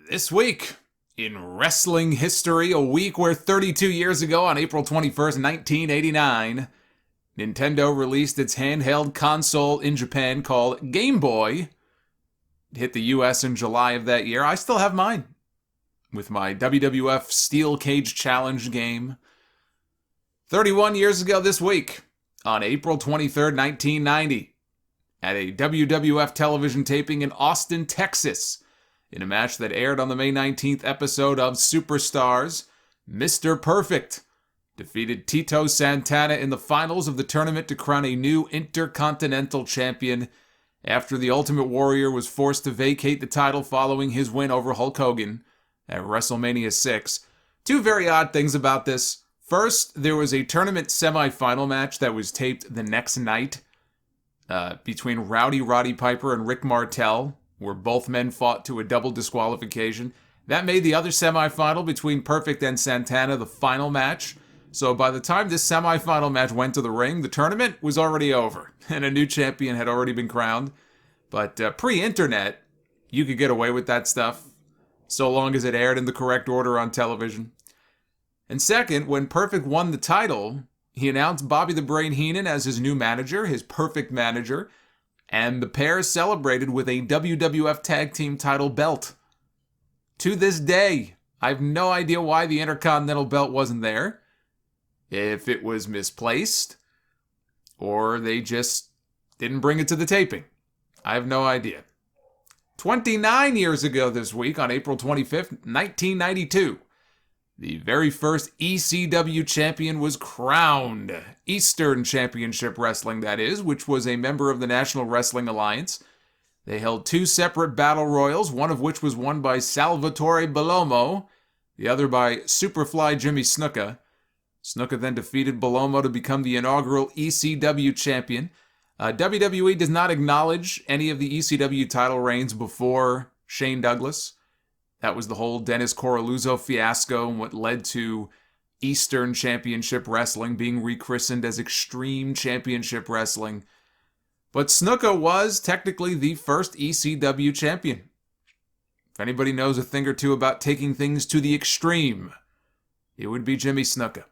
This week in wrestling history, a week where 32 years ago on April 21st, 1989, Nintendo released its handheld console in Japan called Game Boy. It hit the US in July of that year. I still have mine with my WWF Steel Cage Challenge game. 31 years ago this week, on April 23rd, 1990, at a WWF television taping in Austin, Texas, in a match that aired on the May 19th episode of Superstars, Mr. Perfect defeated Tito Santana in the finals of the tournament to crown a new Intercontinental Champion after the Ultimate Warrior was forced to vacate the title following his win over Hulk Hogan at WrestleMania 6. Two very odd things about this. First, there was a tournament semifinal match that was taped the next night between Roddy Piper and Rick Martel, where both men fought to a double disqualification. That made the other semifinal between Perfect and Santana the final match. So by the time this semifinal match went to the ring, the tournament was already over, and a new champion had already been crowned. But pre-internet, you could get away with that stuff, so long as it aired in the correct order on television. And second, when Perfect won the title, he announced Bobby the Brain Heenan as his new manager, his Perfect manager, and the pair celebrated with a WWF Tag Team title belt. To this day, I have no idea why the Intercontinental belt wasn't there. If it was misplaced, or they just didn't bring it to the taping. I have no idea. 29 years ago this week, on April 25th, 1992, the very first ECW champion was crowned. Eastern Championship Wrestling, that is, which was a member of the National Wrestling Alliance. They held two separate battle royals, one of which was won by Salvatore Bellomo, the other by Superfly Jimmy Snuka. Snuka then defeated Bellomo to become the inaugural ECW champion. WWE does not acknowledge any of the ECW title reigns before Shane Douglas. That was the whole Dennis Coralluzzo fiasco and what led to Eastern Championship Wrestling being rechristened as Extreme Championship Wrestling. But Snuka was technically the first ECW champion. If anybody knows a thing or two about taking things to the extreme, it would be Jimmy Snuka.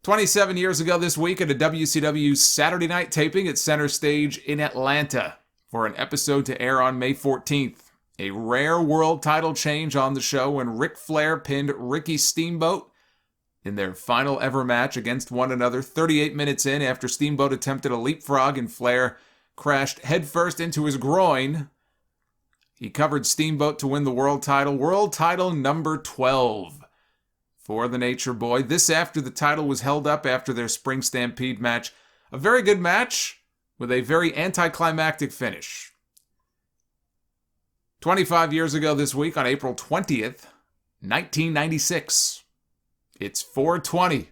27 years ago this week at a WCW Saturday night taping at Center Stage in Atlanta for an episode to air on May 14th. A rare world title change on the show when Ric Flair pinned Ricky Steamboat in their final ever match against one another 38 minutes in after Steamboat attempted a leapfrog and Flair crashed headfirst into his groin. He covered Steamboat to win the world title number 12 for the Nature Boy. This after the title was held up after their Spring Stampede match. A very good match with a very anticlimactic finish. 25 years ago this week, on April 20th, 1996, it's 420,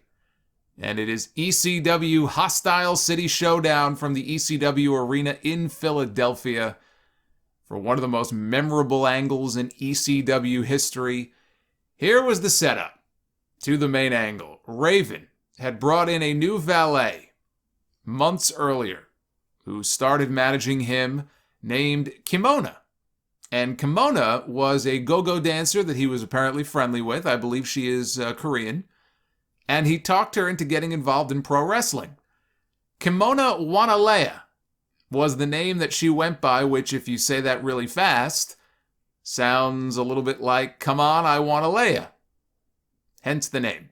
and it is ECW Hostile City Showdown from the ECW Arena in Philadelphia for one of the most memorable angles in ECW history. Here was the setup to the main angle. Raven had brought in a new valet months earlier who started managing him named Kimona. And Kimona was a go-go dancer that he was apparently friendly with. I believe she is Korean. And he talked her into getting involved in pro wrestling. Kimona Wanalea was the name that she went by, which, if you say that really fast, sounds a little bit like, "Come on, I want Leia." Hence the name.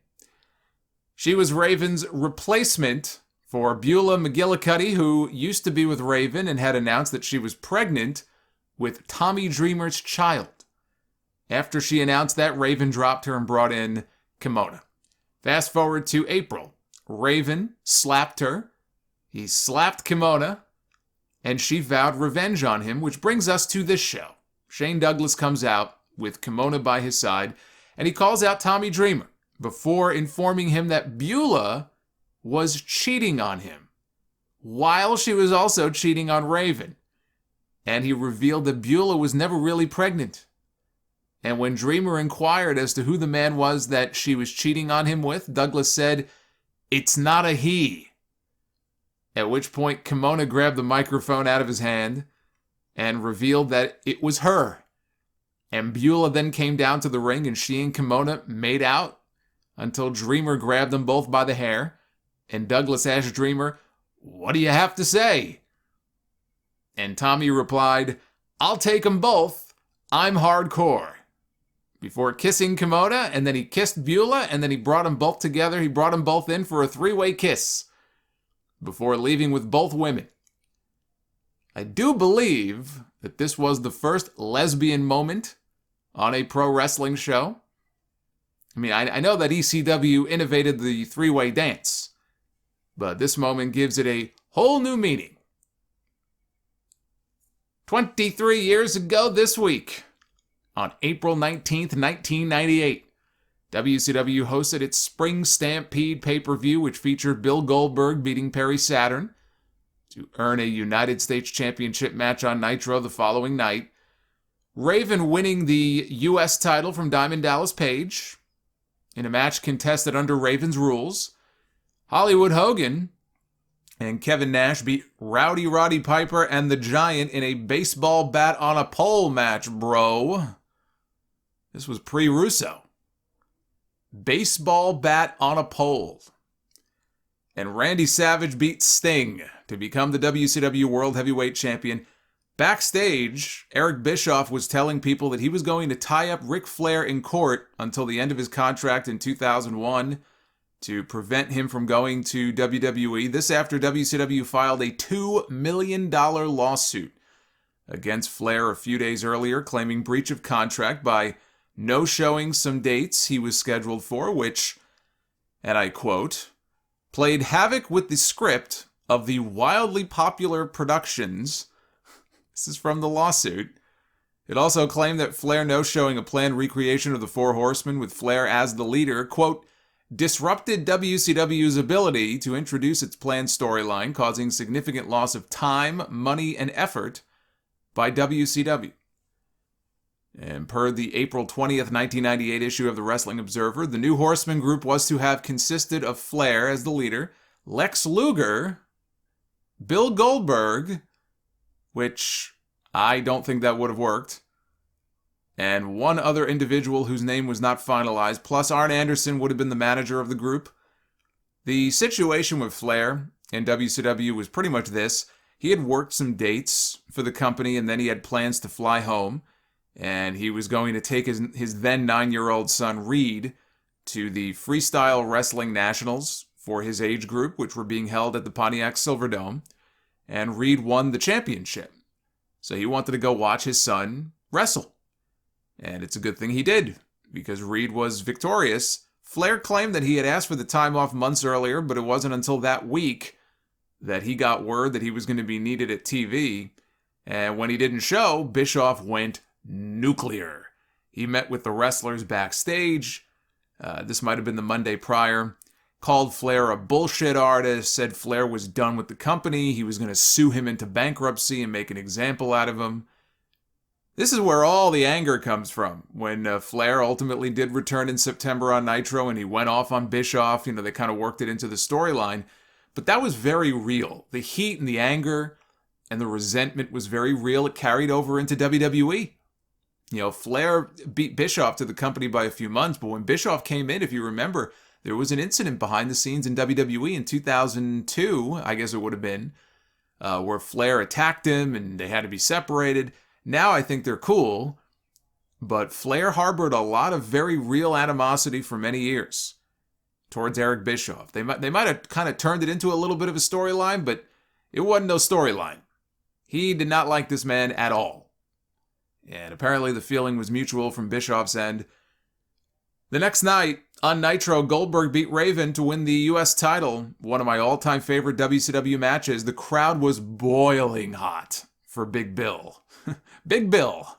She was Raven's replacement for Beulah McGillicuddy, who used to be with Raven and had announced that she was pregnant with Tommy Dreamer's child. After she announced that, Raven dropped her and brought in Kimona. Fast forward to April. Raven slapped her. He slapped Kimona, and she vowed revenge on him, which brings us to this show. Shane Douglas comes out with Kimona by his side, and he calls out Tommy Dreamer before informing him that Beulah was cheating on him, while she was also cheating on Raven. And he revealed that Beulah was never really pregnant. And when Dreamer inquired as to who the man was that she was cheating on him with, Douglas said, "It's not a he." At which point, Kimona grabbed the microphone out of his hand and revealed that it was her. And Beulah then came down to the ring and she and Kimona made out until Dreamer grabbed them both by the hair. And Douglas asked Dreamer, "What do you have to say?" And Tommy replied, "I'll take them both. I'm hardcore." Before kissing Kimona, and then he kissed Beulah, and then he brought them both together. He brought them both in for a three-way kiss before leaving with both women. I do believe that this was the first lesbian moment on a pro wrestling show. I mean, I know that ECW innovated the three-way dance, but this moment gives it a whole new meaning. 23 years ago this week, on April 19th, 1998, WCW hosted its Spring Stampede pay-per-view, which featured Bill Goldberg beating Perry Saturn to earn a United States Championship match on Nitro the following night. Raven winning the U.S. title from Diamond Dallas Page in a match contested under Raven's rules. Hollywood Hogan and Kevin Nash beat Rowdy Roddy Piper and the Giant in a baseball bat on a pole match, bro. This was pre-Russo. Baseball bat on a pole. And Randy Savage beat Sting to become the WCW World Heavyweight Champion. Backstage, Eric Bischoff was telling people that he was going to tie up Ric Flair in court until the end of his contract in 2001 to prevent him from going to WWE. This after WCW filed a $2 million lawsuit against Flair a few days earlier, claiming breach of contract by no-showing some dates he was scheduled for, which, and I quote, played havoc with the script of the wildly popular productions. This is from the lawsuit. It also claimed that Flair no-showing a planned recreation of the Four Horsemen with Flair as the leader, quote, disrupted WCW's ability to introduce its planned storyline, causing significant loss of time, money, and effort by WCW. And per the April 20th, 1998 issue of the Wrestling Observer, the New Horsemen group was to have consisted of Flair as the leader, Lex Luger, Bill Goldberg, which I don't think that would have worked, and one other individual whose name was not finalized, plus Arn Anderson would have been the manager of the group. The situation with Flair and WCW was pretty much this. He had worked some dates for the company, and then he had plans to fly home, and he was going to take his then 9-year-old son, Reed, to the Freestyle Wrestling Nationals for his age group, which were being held at the Pontiac Silverdome, and Reed won the championship. So he wanted to go watch his son wrestle. And it's a good thing he did, because Reed was victorious. Flair claimed that he had asked for the time off months earlier, but it wasn't until that week that he got word that he was going to be needed at TV. And when he didn't show, Bischoff went nuclear. He met with the wrestlers backstage. This might have been the Monday prior. Called Flair a bullshit artist, said Flair was done with the company. He was going to sue him into bankruptcy and make an example out of him. This is where all the anger comes from. When Flair ultimately did return in September on Nitro and he went off on Bischoff, they kind of worked it into the storyline. But that was very real. The heat and the anger and the resentment was very real. It carried over into WWE. Flair beat Bischoff to the company by a few months, but when Bischoff came in, if you remember, there was an incident behind the scenes in WWE in 2002, I guess it would have been, where Flair attacked him and they had to be separated. Now I think they're cool, but Flair harbored a lot of very real animosity for many years towards Eric Bischoff. They might have kind of turned it into a little bit of a storyline, but it wasn't no storyline. He did not like this man at all. And apparently the feeling was mutual from Bischoff's end. The next night, on Nitro, Goldberg beat Raven to win the U.S. title, one of my all-time favorite WCW matches. The crowd was boiling hot for Big Bill. Big Bill.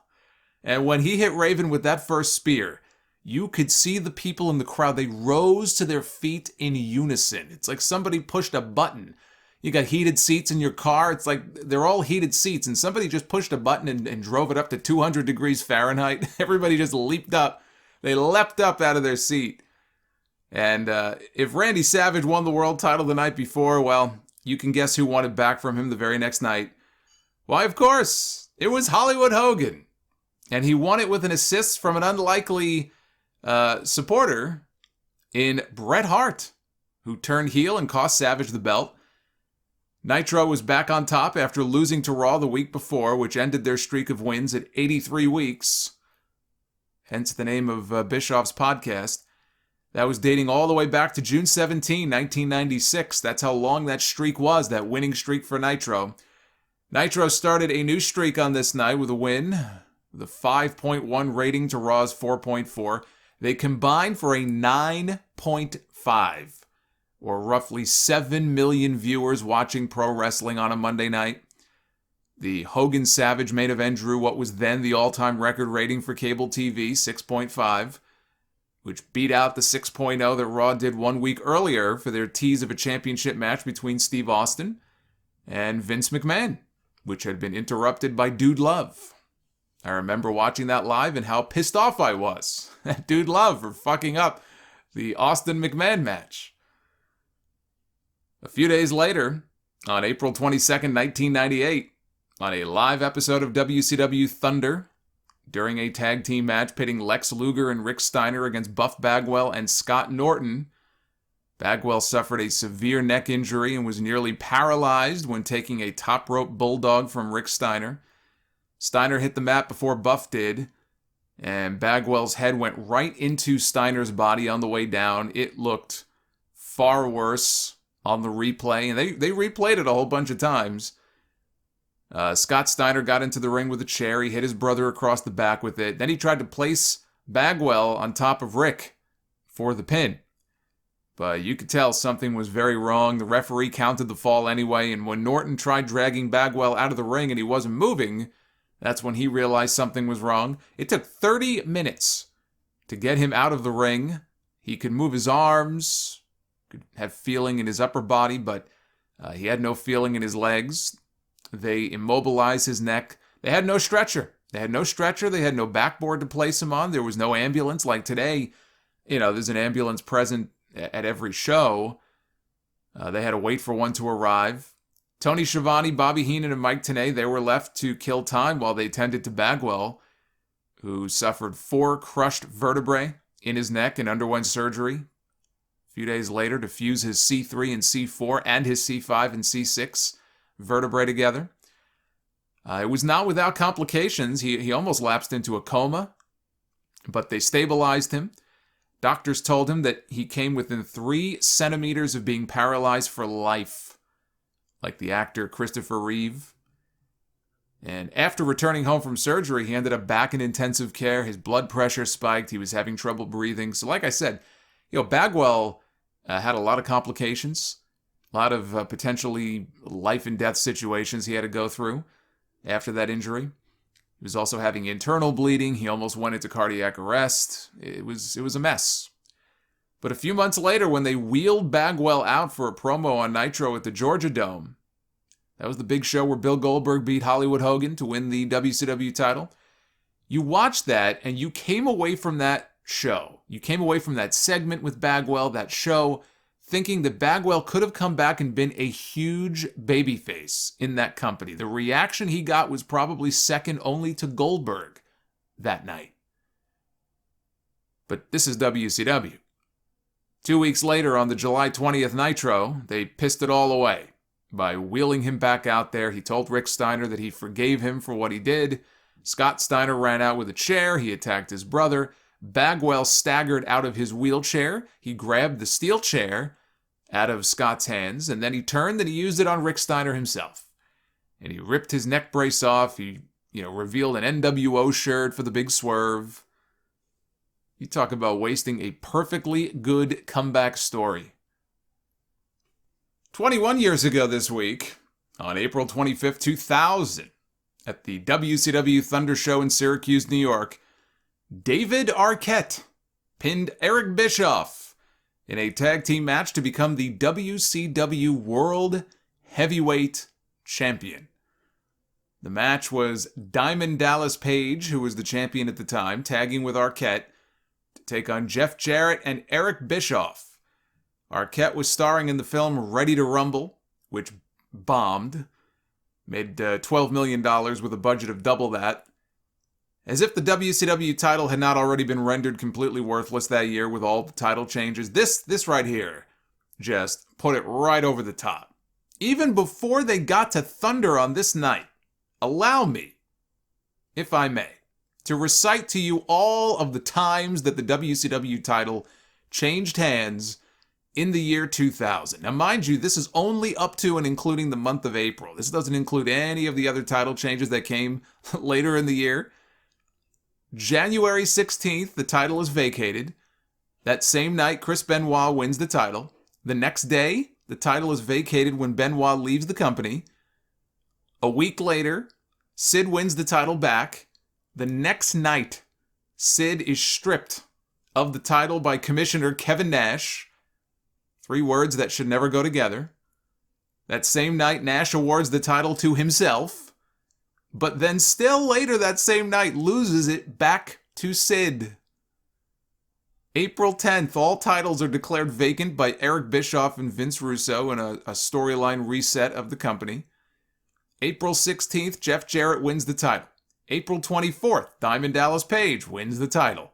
And when he hit Raven with that first spear, you could see the people in the crowd. They rose to their feet in unison. It's like somebody pushed a button. You got heated seats in your car. It's like they're all heated seats, and somebody just pushed a button and drove it up to 200 degrees Fahrenheit. Everybody just leaped up. They leapt up out of their seat. And if Randy Savage won the world title the night before, well, you can guess who won it back from him the very next night. Why, of course, it was Hollywood Hogan. And he won it with an assist from an unlikely supporter in Bret Hart, who turned heel and cost Savage the belt. Nitro was back on top after losing to Raw the week before, which ended their streak of wins at 83 weeks. Hence the name of Bischoff's podcast. That was dating all the way back to June 17, 1996. That's how long that streak was, that winning streak for Nitro. Nitro started a new streak on this night with a win, with a 5.1 rating to Raw's 4.4. They combined for a 9.5, or roughly 7 million viewers watching pro wrestling on a Monday night. The Hogan-Savage main event drew what was then the all-time record rating for cable TV, 6.5, which beat out the 6.0 that Raw did 1 week earlier for their tease of a championship match between Steve Austin and Vince McMahon, which had been interrupted by Dude Love. I remember watching that live and how pissed off I was at Dude Love for fucking up the Austin-McMahon match. A few days later, on April 22nd, 1998, on a live episode of WCW Thunder, during a tag team match pitting Lex Luger and Rick Steiner against Buff Bagwell and Scott Norton, Bagwell suffered a severe neck injury and was nearly paralyzed when taking a top rope bulldog from Rick Steiner. Steiner hit the mat before Buff did, and Bagwell's head went right into Steiner's body on the way down. It looked far worse on the replay, and they replayed it a whole bunch of times. Scott Steiner got into the ring with a chair. He hit his brother across the back with it. Then he tried to place Bagwell on top of Rick for the pin. But you could tell something was very wrong. The referee counted the fall anyway, and when Norton tried dragging Bagwell out of the ring and he wasn't moving, that's when he realized something was wrong. It took 30 minutes to get him out of the ring. He could move his arms, could have feeling in his upper body, but he had no feeling in his legs. They immobilized his neck. They had no stretcher. They had no backboard to place him on. There was no ambulance. Like today, there's an ambulance present at every show. They had to wait for one to arrive. Tony Schiavone, Bobby Heenan, and Mike Tenay, they were left to kill time while they tended to Bagwell, who suffered 4 crushed vertebrae in his neck and underwent surgery a few days later to fuse his C3 and C4 and his C5 and C6 vertebrae together. It was not without complications. He almost lapsed into a coma, but they stabilized him. Doctors told him that he came within 3 centimeters of being paralyzed for life, like the actor Christopher Reeve. And after returning home from surgery, he ended up back in intensive care. His blood pressure spiked. He was having trouble breathing. So like I said, Bagwell had a lot of complications. A lot of potentially life and death situations he had to go through after that injury. He was also having internal bleeding. He almost went into cardiac arrest. It was a mess. But a few months later, when they wheeled Bagwell out for a promo on Nitro at the Georgia Dome, that was the big show where Bill Goldberg beat Hollywood Hogan to win the WCW title. You watched that and you came away from that show. You came away from that segment with Bagwell, that show, thinking that Bagwell could have come back and been a huge babyface in that company. The reaction he got was probably second only to Goldberg that night. But this is WCW. 2 weeks later, on the July 20th Nitro, they pissed it all away by wheeling him back out there. He told Rick Steiner that he forgave him for what he did. Scott Steiner ran out with a chair. He attacked his brother. Bagwell staggered out of his wheelchair. He grabbed the steel chair out of Scott's hands, and then he turned and he used it on Rick Steiner himself. And he ripped his neck brace off. He, revealed an NWO shirt for the big swerve. You talk about wasting a perfectly good comeback story. 21 years ago this week, on April 25th, 2000, at the WCW Thunder Show in Syracuse, New York, David Arquette pinned Eric Bischoff in a tag team match to become the WCW World Heavyweight Champion. The match was Diamond Dallas Page, who was the champion at the time, tagging with Arquette to take on Jeff Jarrett and Eric Bischoff. Arquette was starring in the film Ready to Rumble, which bombed, made $12 million with a budget of double that. As if the WCW title had not already been rendered completely worthless that year with all the title changes, this right here just put it right over the top. Even before they got to Thunder on this night, allow me, if I may, to recite to you all of the times that the WCW title changed hands in the year 2000. Now, mind you, this is only up to and including the month of April. This doesn't include any of the other title changes that came later in the year. January 16th, the title is vacated. That same night, Chris Benoit wins the title. The next day, the title is vacated when Benoit leaves the company. A week later, Sid wins the title back. The next night, Sid is stripped of the title by Commissioner Kevin Nash. 3 words that should never go together. That same night, Nash awards the title to himself, but then still later that same night loses it back to Sid. April 10th, all titles are declared vacant by Eric Bischoff and Vince Russo in a storyline reset of the company. April 16th, Jeff Jarrett wins the title. April 24th, Diamond Dallas Page wins the title.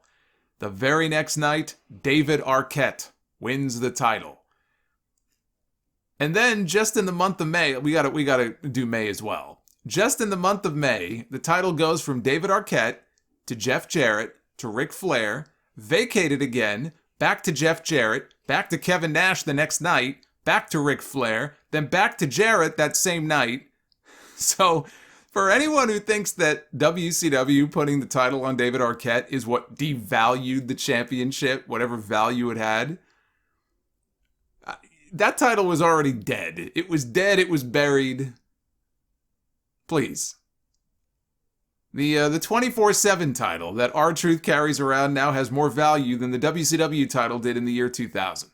The very next night, David Arquette wins the title. And then just in the month of May, we gotta do May as well. Just in the month of May, the title goes from David Arquette to Jeff Jarrett to Ric Flair, vacated again, back to Jeff Jarrett, back to Kevin Nash the next night, back to Ric Flair, then back to Jarrett that same night. So, for anyone who thinks that WCW putting the title on David Arquette is what devalued the championship, whatever value it had, that title was already dead. It was dead, it was buried. Please. The 24/7 title that R-Truth carries around now has more value than the WCW title did in the year 2000.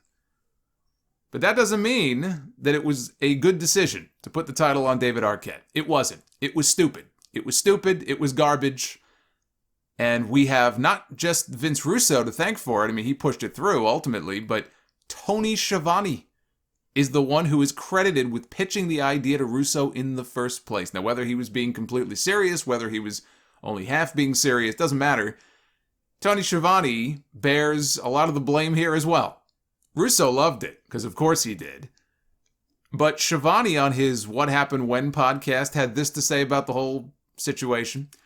But that doesn't mean that it was a good decision to put the title on David Arquette. It wasn't. It was stupid. It was stupid. It was garbage. And we have not just Vince Russo to thank for it. I mean, he pushed it through ultimately, but Tony Schiavone is the one who is credited with pitching the idea to Russo in the first place. Now, whether he was being completely serious, whether he was only half being serious, doesn't matter. Tony Schiavone bears a lot of the blame here as well. Russo loved it, because of course he did. But Schiavone on his What Happened When podcast had this to say about the whole situation. He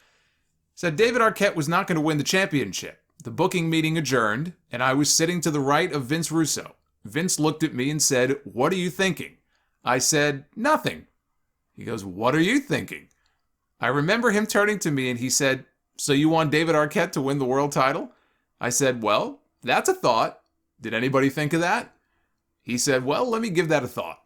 said, David Arquette was not going to win the championship. The booking meeting adjourned, and I was sitting to the right of Vince Russo. Vince looked at me and said, "What are you thinking?" I said, "Nothing." He goes, "What are you thinking?" I remember him turning to me and he said, "So you want David Arquette to win the world title?" I said, "Well, that's a thought. Did anybody think of that?" He said, "Well, let me give that a thought."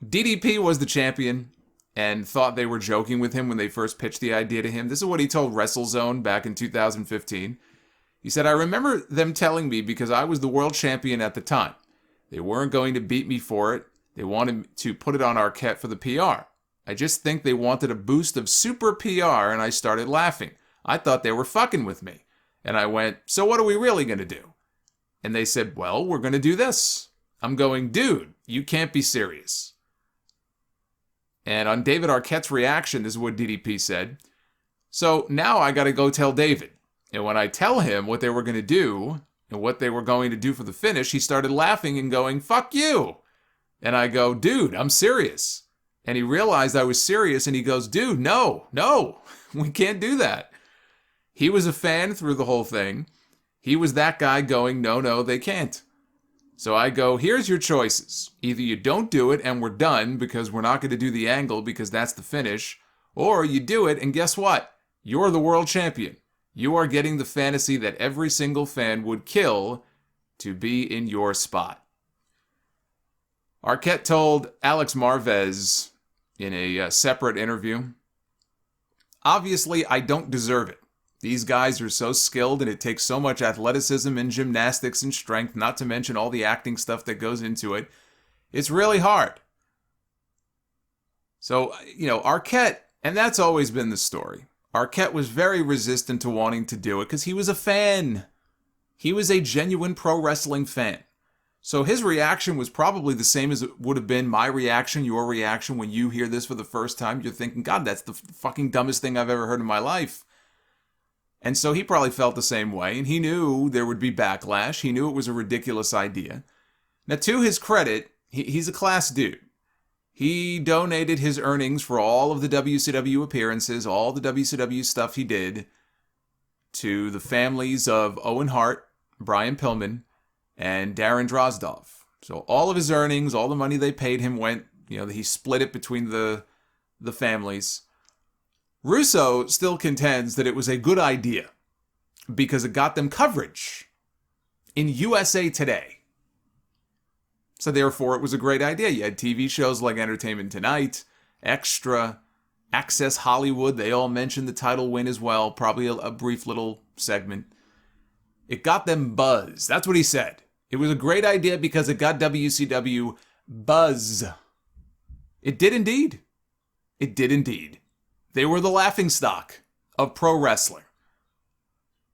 DDP was the champion and thought they were joking with him when they first pitched the idea to him. This is what he told WrestleZone back in 2015. He said, "I remember them telling me because I was the world champion at the time. They weren't going to beat me for it. They wanted to put it on Arquette for the PR. I just think they wanted a boost of super PR, and I started laughing. I thought they were fucking with me. And I went, so what are we really going to do? And they said, well, we're going to do this. I'm going, dude, you can't be serious." And on David Arquette's reaction, this is what DDP said. "So now I got to go tell David. And when I tell him what they were going to do and what they were going to do for the finish, he started laughing and going, fuck you. And I go, dude, I'm serious. And he realized I was serious and he goes, dude, no, we can't do that. He was a fan through the whole thing. He was that guy going, no, they can't. So I go, here's your choices. Either you don't do it and we're done because we're not going to do the angle because that's the finish, or you do it and guess what? You're the world champion. You are getting the fantasy that every single fan would kill to be in your spot." Arquette told Alex Marvez in a separate interview, "Obviously, I don't deserve it. These guys are so skilled and it takes so much athleticism and gymnastics and strength, not to mention all the acting stuff that goes into it. It's really hard." So, Arquette, and that's always been the story. Arquette was very resistant to wanting to do it because he was a fan. He was a genuine pro wrestling fan. So his reaction was probably the same as it would have been my reaction, your reaction when you hear this for the first time. You're thinking, God, that's the fucking dumbest thing I've ever heard in my life. And so he probably felt the same way, and he knew there would be backlash. He knew it was a ridiculous idea. Now, to his credit, he's a class dude. He donated his earnings for all of the WCW appearances, all the WCW stuff he did, to the families of Owen Hart, Brian Pillman, and Darren Drozdov. So all of his earnings, all the money they paid him went, he split it between the families. Russo still contends that it was a good idea because it got them coverage in USA Today. So therefore, it was a great idea. You had TV shows like Entertainment Tonight, Extra, Access Hollywood. They all mentioned the title win as well. Probably a brief little segment. It got them buzz. That's what he said. It was a great idea because it got WCW buzz. It did indeed. It did indeed. They were the laughingstock of pro wrestling.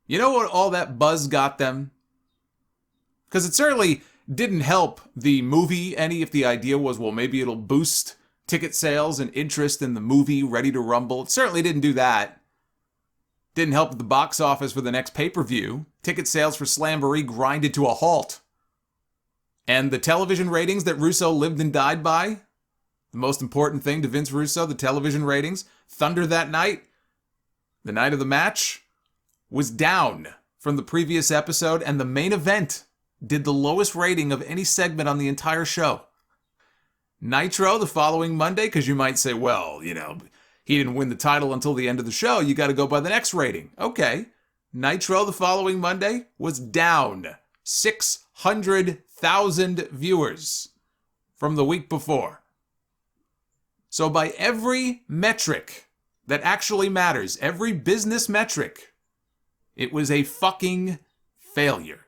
You know what all that buzz got them? Because it certainly didn't help the movie any if the idea was, well, maybe it'll boost ticket sales and interest in the movie Ready to Rumble. It certainly didn't do that. Didn't help the box office for the next pay-per-view. Ticket sales for Slamboree grinded to a halt. And the television ratings that Russo lived and died by, the most important thing to Vince Russo, the television ratings, Thunder that night, the night of the match, was down from the previous episode, and the main event did the lowest rating of any segment on the entire show. Nitro the following Monday, because you might say, well, he didn't win the title until the end of the show. You got to go by the next rating. Okay. Nitro the following Monday was down 600,000 viewers from the week before. So by every metric that actually matters, every business metric, it was a fucking failure.